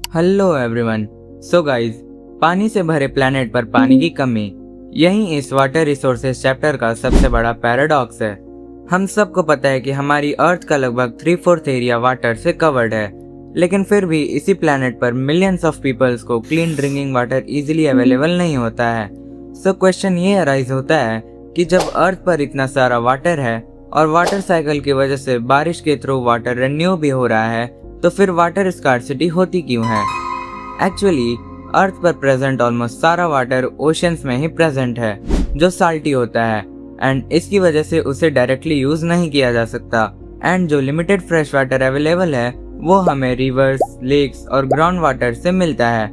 Hello everyone. So guys, पानी से भरे प्लेनेट पर पानी की कमी, यही इस वाटर रिसोर्सेज चैप्टर का सबसे बड़ा पैराडॉक्स है। हम सबको पता है कि हमारी अर्थ का लगभग 3/4 एरिया वाटर से कवर्ड है, लेकिन फिर भी इसी प्लेनेट पर मिलियंस ऑफ पीपल्स को clean drinking water easily available नहीं होता है। सो क्वेश्चन ये अराइज होता है कि जब अर्थ पर इतना सारा वाटर है और वाटर साइकिल की वजह से बारिश के थ्रू वाटर रिन्यू भी हो रहा है, तो फिर वाटर स्कार्सिटी होती क्यों है? एक्चुअली अर्थ पर प्रेजेंट ऑलमोस्ट सारा वाटर ओशंस में ही प्रेजेंट है, जो साल्टी होता है एंड इसकी वजह से उसे डायरेक्टली यूज नहीं किया जा सकता। एंड जो लिमिटेड फ्रेश वाटर अवेलेबल है वो हमें रिवर्स, लेक्स और ग्राउंड वाटर से मिलता है।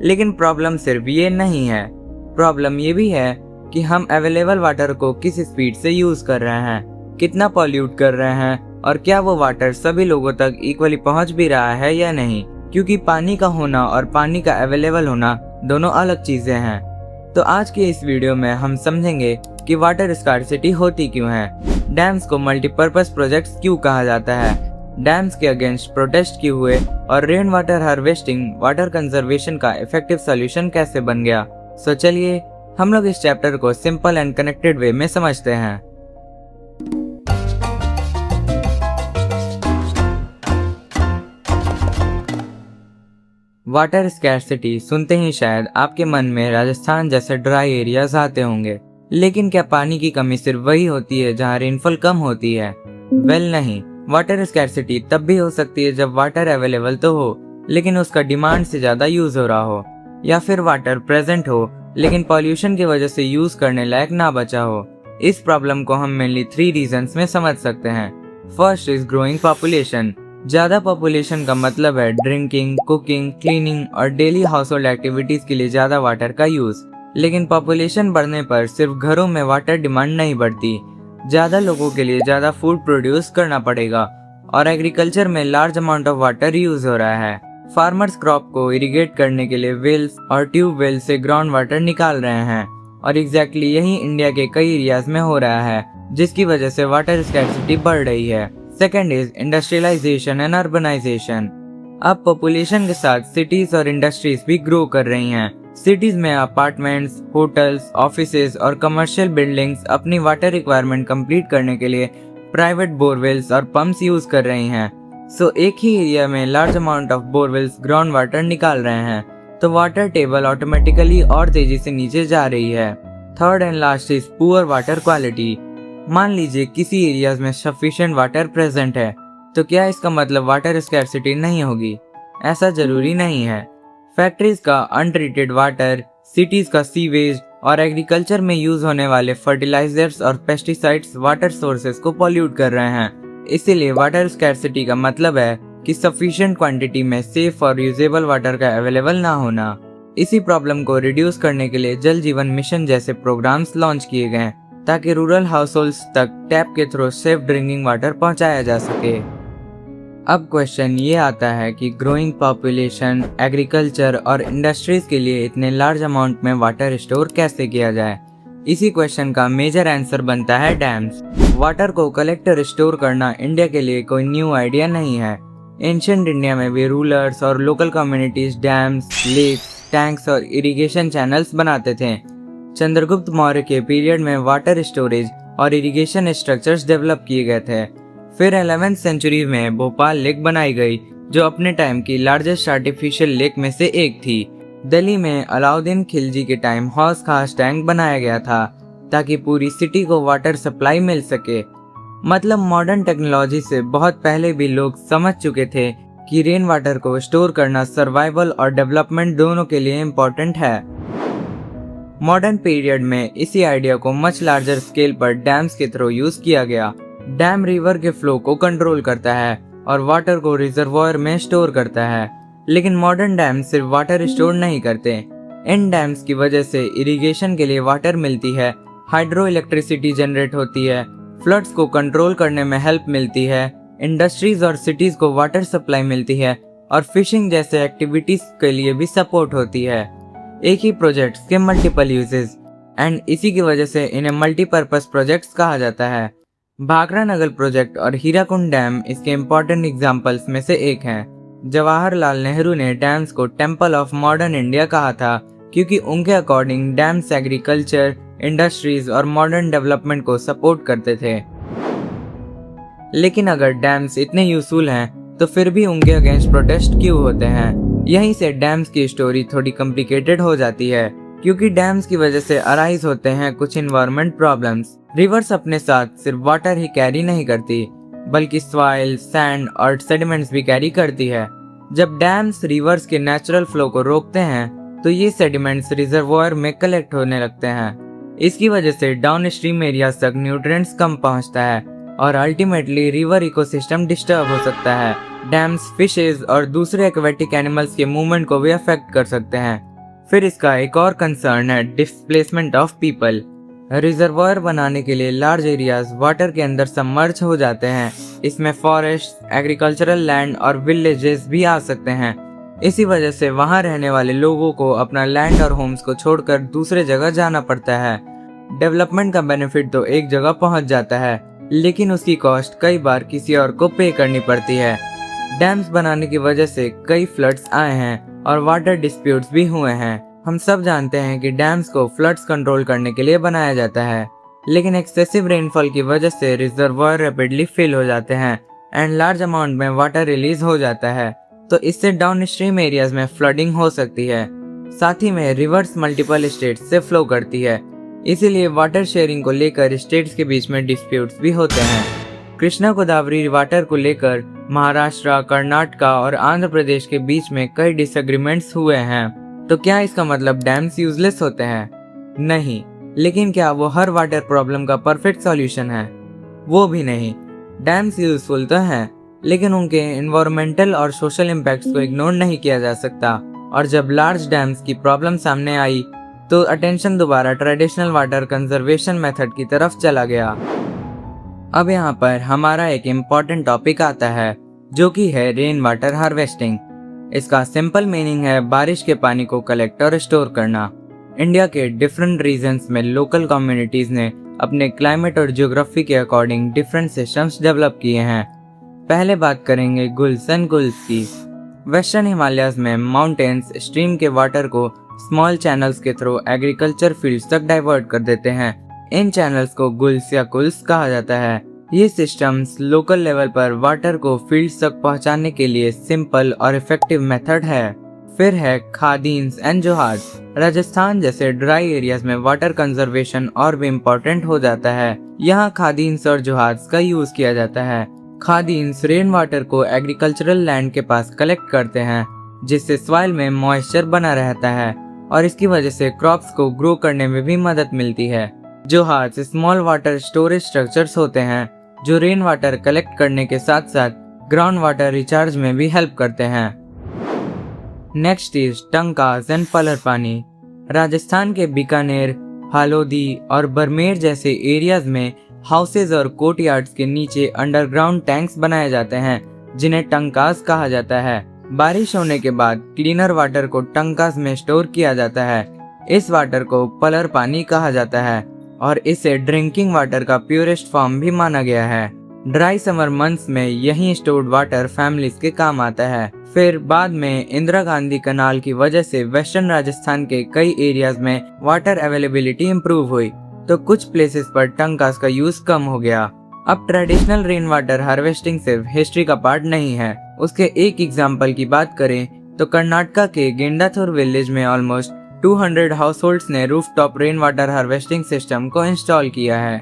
लेकिन प्रॉब्लम सिर्फ ये नहीं है, प्रॉब्लम ये भी है कि हम अवेलेबल वाटर को किस स्पीड से यूज कर रहे हैं, कितना पॉल्यूट कर रहे हैं और क्या वो वाटर सभी लोगों तक इक्वली पहुंच भी रहा है या नहीं, क्योंकि पानी का होना और पानी का अवेलेबल होना दोनों अलग चीजें हैं। तो आज के इस वीडियो में हम समझेंगे कि वाटर स्कार्सिटी होती क्यों है, डैम्स को मल्टीपर्पज प्रोजेक्ट्स क्यों कहा जाता है, डैम्स के अगेंस्ट प्रोटेस्ट क्यों हुए और rain water harvesting water conservation का इफेक्टिव सोल्यूशन कैसे बन गया। सो चलिए हम लोग इस चैप्टर को सिंपल एंड कनेक्टेड वे में समझते हैं। वाटर स्कैर्सिटी सुनते ही शायद आपके मन में राजस्थान जैसे ड्राई एरियाज आते होंगे, लेकिन क्या पानी की कमी सिर्फ वही होती है जहाँ रेनफॉल कम होती है? वेल नहीं, वाटर स्कैर्सिटी तब भी हो सकती है जब वाटर अवेलेबल तो हो लेकिन उसका डिमांड से ज्यादा यूज हो रहा हो, या फिर वाटर प्रेजेंट हो लेकिन पॉल्यूशन की वजह से यूज करने लायक ना बचा हो। इस प्रॉब्लम को हम मेनली 3 रीजंस में समझ सकते हैं। First is growing population. ज्यादा पॉपुलेशन का मतलब है ड्रिंकिंग, कुकिंग, क्लीनिंग और डेली हाउस होल्ड एक्टिविटीज के लिए ज्यादा वाटर का यूज। लेकिन पॉपुलेशन बढ़ने पर सिर्फ घरों में वाटर डिमांड नहीं बढ़ती, ज्यादा लोगों के लिए ज्यादा फूड प्रोड्यूस करना पड़ेगा और एग्रीकल्चर में large amount of water use हो रहा है। फार्मर्स क्रॉप को इरिगेट करने के लिए वेल्स और ट्यूब वेल से ग्राउंड वाटर निकाल रहे हैं और एग्जैक्टली यही इंडिया के कई एरियाज में हो रहा है, जिसकी वजह से वाटर स्कैर्सिटी बढ़ रही है। Second is industrialisation and urbanisation. अब पॉपुलेशन के साथ सिटीज और इंडस्ट्रीज भी ग्रो कर रही हैं। सिटीज में अपार्टमेंट्स, होटल्स, ऑफिसेज और कमर्शियल बिल्डिंग्स अपनी वाटर रिक्वायरमेंट कंप्लीट करने के लिए प्राइवेट बोरवेल्स और पंप्स यूज कर रही हैं। सो एक ही एरिया में large amount of borewells ground water निकाल रहे हैं, तो वाटर टेबल ऑटोमेटिकली और तेजी से नीचे जा रही है। Third and last is poor water quality. मान लीजिए किसी एरियाज में सफिशिएंट वाटर प्रेजेंट है, तो क्या इसका मतलब वाटर स्कैर्सिटी नहीं होगी? ऐसा जरूरी नहीं है। फैक्ट्रीज का अनट्रीटेड वाटर, सिटीज का सीवेज और एग्रीकल्चर में यूज होने वाले फर्टिलाइजर्स और पेस्टिसाइड्स वाटर सोर्सेज को पॉल्यूट कर रहे हैं। इसीलिए वाटर स्कैर्सिटी का मतलब है कि सफिशिएंट क्वांटिटी में सेफ और यूजेबल वाटर का अवेलेबल ना होना। इसी प्रॉब्लम को रिड्यूस करने के लिए जल जीवन मिशन जैसे प्रोग्राम्स लॉन्च किए गए ताकि रूरल हाउसहोल्ड्स तक टैप के थ्रू सेफ ड्रिंकिंग वाटर पहुंचाया जा सके। अब क्वेश्चन ये आता है कि ग्रोइंग पॉपुलेशन, एग्रीकल्चर और इंडस्ट्रीज के लिए इतने लार्ज अमाउंट में वाटर स्टोर कैसे किया जाए? इसी क्वेश्चन का मेजर आंसर बनता है डैम्स। वाटर को कलेक्ट और स्टोर करना इंडिया के लिए कोई न्यू आइडिया नहीं है। एंशिएंट इंडिया में भी रूलर्स और local communities dams, lakes, tanks और इरिगेशन चैनल्स बनाते थे। चंद्रगुप्त मौर्य के पीरियड में वाटर स्टोरेज और इरिगेशन स्ट्रक्चर्स डेवलप किए गए थे। फिर 11वीं सेंचुरी में भोपाल लेक बनाई गई, जो अपने टाइम की लार्जेस्ट आर्टिफिशियल लेक में से एक थी। दिल्ली में अलाउद्दीन खिलजी के टाइम हौस खास टैंक बनाया गया था ताकि पूरी सिटी को वाटर सप्लाई मिल सके। मतलब मॉडर्न टेक्नोलॉजी से बहुत पहले भी लोग समझ चुके थे कि रेन वाटर को स्टोर करना सर्वाइवल और डेवलपमेंट दोनों के लिए इम्पोर्टेंट है। मॉडर्न पीरियड में इसी आइडिया को मच लार्जर स्केल पर डैम्स के थ्रू यूज किया गया। डैम रिवर के फ्लो को कंट्रोल करता है और वाटर को रिजर्वॉयर में स्टोर करता है। लेकिन मॉडर्न डैम सिर्फ वाटर स्टोर नहीं करते, इन डैम्स की वजह से इरिगेशन के लिए वाटर मिलती है, हाइड्रो इलेक्ट्रिसिटी जनरेट होती है, फ्लड्स को कंट्रोल करने में हेल्प मिलती है, इंडस्ट्रीज और सिटीज को वाटर सप्लाई मिलती है और फिशिंग जैसे एक्टिविटीज के लिए भी सपोर्ट होती है। एक ही प्रोजेक्ट्स के मल्टीपल यूजेस एंड इसी की वजह से इन्हें मल्टीपर्पज प्रोजेक्ट्स कहा जाता है। भाखड़ा नगर प्रोजेक्ट और हीराकुंड डैम इसके इम्पोर्टेंट एग्जाम्पल्स में से एक हैं। जवाहरलाल नेहरू ने डैम्स को टेम्पल ऑफ मॉडर्न इंडिया कहा था, क्योंकि उनके अकॉर्डिंग डैम्स एग्रीकल्चर, इंडस्ट्रीज और मॉडर्न डेवलपमेंट को सपोर्ट करते थे। लेकिन अगर डैम्स इतने यूजफुल हैं तो फिर भी उनके अगेंस्ट प्रोटेस्ट क्यों होते हैं? यहीं से डैम्स की स्टोरी थोड़ी कॉम्प्लिकेटेड हो जाती है, क्योंकि डैम्स की वजह से अराइज होते हैं कुछ इन्वायरमेंट प्रॉब्लम्स। रिवर्स अपने साथ सिर्फ वाटर ही कैरी नहीं करती, बल्कि सॉइल, सैंड और सेडिमेंट्स भी कैरी करती है। जब डैम्स रिवर्स के नेचुरल फ्लो को रोकते हैं तो ये सेडिमेंट्स रिजर्वोयर में कलेक्ट होने लगते हैं। इसकी वजह से डाउन स्ट्रीम एरियाज तक न्यूट्रिएंट्स कम पहुंचता है और अल्टीमेटली रिवर इकोसिस्टम डिस्टर्ब हो सकता है। डैम्स फिशेज और दूसरे एक्वेटिक एनिमल्स के मूवमेंट को भी अफेक्ट कर सकते हैं। फिर इसका एक और कंसर्न है डिस्प्लेसमेंट ऑफ पीपल। रिजर्वोयर बनाने के लिए लार्ज एरियाज वाटर के अंदर सबमर्ज हो जाते हैं। इसमें फॉरेस्ट, एग्रीकल्चरल लैंड और विलेजेस भी आ सकते हैं। इसी वजह से वहां रहने वाले लोगों को अपना लैंड और होम्स को छोड़कर दूसरे जगह जाना पड़ता है। डेवलपमेंट का बेनिफिट तो एक जगह पहुंच जाता है, लेकिन उसकी कॉस्ट कई बार किसी और को पे करनी पड़ती है। डैम्स बनाने की वजह से कई फ्लड्स आए हैं और वाटर डिस्प्यूट्स भी हुए हैं। हम सब जानते हैं कि डैम्स को फ्लड्स कंट्रोल करने के लिए बनाया जाता है, लेकिन एक्सेसिव रेनफॉल की वजह से रिजर्वोयर रैपिडली फिल हो जाते हैं एंड लार्ज अमाउंट में वाटर रिलीज हो जाता है, तो इससे डाउन स्ट्रीम एरियाज में फ्लडिंग हो सकती है। साथ ही में रिवर्स मल्टीपल स्टेट्स से फ्लो करती है, इसीलिए वाटर शेयरिंग को लेकर स्टेट्स के बीच में डिस्प्यूट्स भी होते हैं। कृष्णा गोदावरी वाटर को लेकर महाराष्ट्र, कर्नाटका और आंध्र प्रदेश के बीच में कई डिसएग्रीमेंट्स हुए हैं। तो क्या इसका मतलब डैम्स यूजलेस होते हैं? नहीं, लेकिन क्या वो हर वाटर प्रॉब्लम का परफेक्ट सॉल्यूशन है? वो भी नहीं। डैम्स यूजफुल तो हैं, लेकिन उनके एनवायरमेंटल और सोशल इम्पैक्ट्स को इग्नोर नहीं किया जा सकता। और जब लार्ज डैम्स की प्रॉब्लम सामने आई तो अटेंशन दोबारा ट्रेडिशनल वाटर कंजर्वेशन मेथड की तरफ चला गया। अब यहाँ पर हमारा एक इम्पॉर्टेंट टॉपिक आता है, जो कि है रेन वाटर हार्वेस्टिंग। इसका सिंपल मीनिंग है बारिश के पानी को कलेक्ट और स्टोर करना। इंडिया के डिफरेंट रीजन्स में लोकल कम्युनिटीज ने अपने क्लाइमेट और ज्योग्राफी के अकॉर्डिंग डिफरेंट सिस्टम्स डेवलप किए हैं। पहले बात करेंगे गुल्स एंड गुल्स की। वेस्टर्न हिमालयाज में माउंटेन्स स्ट्रीम के वाटर को स्मॉल चैनल्स के थ्रू एग्रीकल्चर फील्ड्स तक डाइवर्ट कर देते हैं। इन चैनल्स को गुल्स या कुल्स कहा जाता है। ये सिस्टम्स लोकल लेवल पर वाटर को फील्ड्स तक पहुंचाने के लिए सिंपल और इफेक्टिव मेथड है। फिर है खादीन्स एंड जोहाज। राजस्थान जैसे ड्राई एरियाज में वाटर कंजर्वेशन और भी इम्पोर्टेंट हो जाता है। यहाँ खादीन्स और जोहाज का यूज किया जाता है। खादीन्स रेन वाटर को एग्रीकल्चरल लैंड के पास कलेक्ट करते हैं, जिससे सॉइल में मॉइस्चर बना रहता है और इसकी वजह से क्रॉप्स को ग्रो करने में भी मदद मिलती है। जोहाज स्मॉल वाटर स्टोरेज स्ट्रक्चर्स होते हैं, जो रेन वाटर कलेक्ट करने के साथ साथ ग्राउंड वाटर रिचार्ज में भी हेल्प करते हैं। नेक्स्ट इज टंकास एंड पलर पानी। राजस्थान के बीकानेर, हालोदी और बरमेर जैसे एरियाज में हाउसेज और कोर्टयार्ड्स के नीचे अंडरग्राउंड टैंक्स बनाए जाते हैं, जिन्हें टंकास कहा जाता है। बारिश होने के बाद क्लीनर वाटर को टंकास में स्टोर किया जाता है। इस वाटर को पलर पानी कहा जाता है और इसे ड्रिंकिंग वाटर का प्योरेस्ट फॉर्म भी माना गया है। ड्राई समर मंथ्स में यही स्टोर्ड वाटर फैमिलीज के काम आता है। फिर बाद में इंदिरा गांधी कनाल की वजह से वेस्टर्न राजस्थान के कई एरियाज में वाटर अवेलेबिलिटी इम्प्रूव हुई, तो कुछ प्लेसेस पर टंकास का यूज कम हो गया। अब ट्रेडिशनल रेन वाटर हार्वेस्टिंग सिर्फ हिस्ट्री का पार्ट नहीं है। उसके एक एग्जाम्पल की बात करें तो कर्नाटका के गेंडाथुर विलेज में ऑलमोस्ट 200 हाउसहोल्ड्स ने rooftop rain water harvesting system को इंस्टॉल किया है।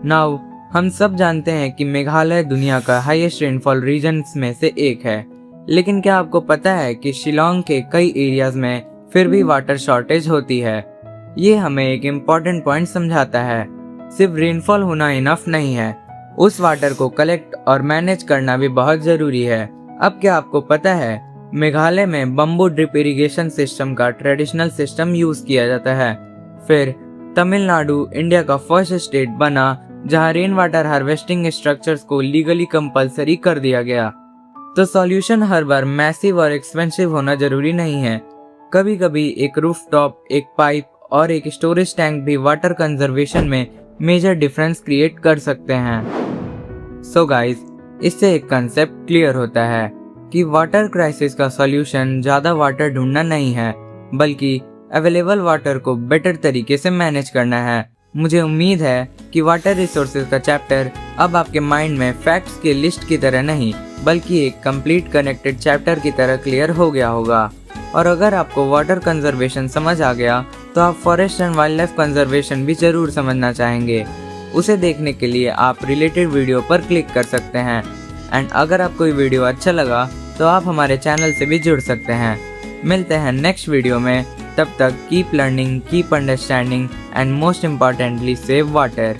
नाउ हम सब जानते हैं कि मेघालय दुनिया का हाईएस्ट रेनफॉल रीजन्स में से एक है, लेकिन क्या आपको पता है कि शिलोंग के कई एरियाज में फिर भी वाटर शॉर्टेज होती है? ये हमें एक इम्पॉर्टेंट पॉइंट समझाता है। सिर्फ रेनफॉल होना इनफ नहीं है, उस वाटर को कलेक्ट और मैनेज करना भी बहुत जरूरी है। अब क्या आपको पता है, मेघालय में बम्बू ड्रिप इरिगेशन सिस्टम का ट्रेडिशनल सिस्टम यूज किया जाता है। फिर तमिलनाडु इंडिया का फर्स्ट स्टेट बना जहां रेन वाटर हार्वेस्टिंग स्ट्रक्चर्स को लीगली कंपलसरी कर दिया गया। तो सॉल्यूशन हर बार मैसिव और एक्सपेंसिव होना जरूरी नहीं है। कभी कभी एक रूफटॉप, एक पाइप और एक स्टोरेज टैंक भी वाटर कंजर्वेशन में मेजर डिफरेंस क्रिएट कर सकते हैं। सो गाइस, इससे एक कंसेप्ट क्लियर होता है, कि वाटर क्राइसिस का सॉल्यूशन ज़्यादा वाटर ढूंढना नहीं है, बल्कि अवेलेबल वाटर को बेटर तरीके से मैनेज करना है। मुझे उम्मीद है कि वाटर रिसोर्सेज का चैप्टर अब आपके माइंड में फैक्ट्स की लिस्ट की तरह नहीं, बल्कि एक कंप्लीट कनेक्टेड चैप्टर की तरह क्लियर हो गया होगा। और अगर आपको वाटर कंजर्वेशन समझ आ गया तो आप forest and wild life conservation भी जरूर समझना चाहेंगे। उसे देखने के लिए आप रिलेटेड वीडियो पर क्लिक कर सकते हैं। एंड अगर आपको ये वीडियो अच्छा लगा तो आप हमारे चैनल से भी जुड़ सकते हैं। मिलते हैं नेक्स्ट वीडियो में, तब तक keep learning, keep understanding and most importantly save water.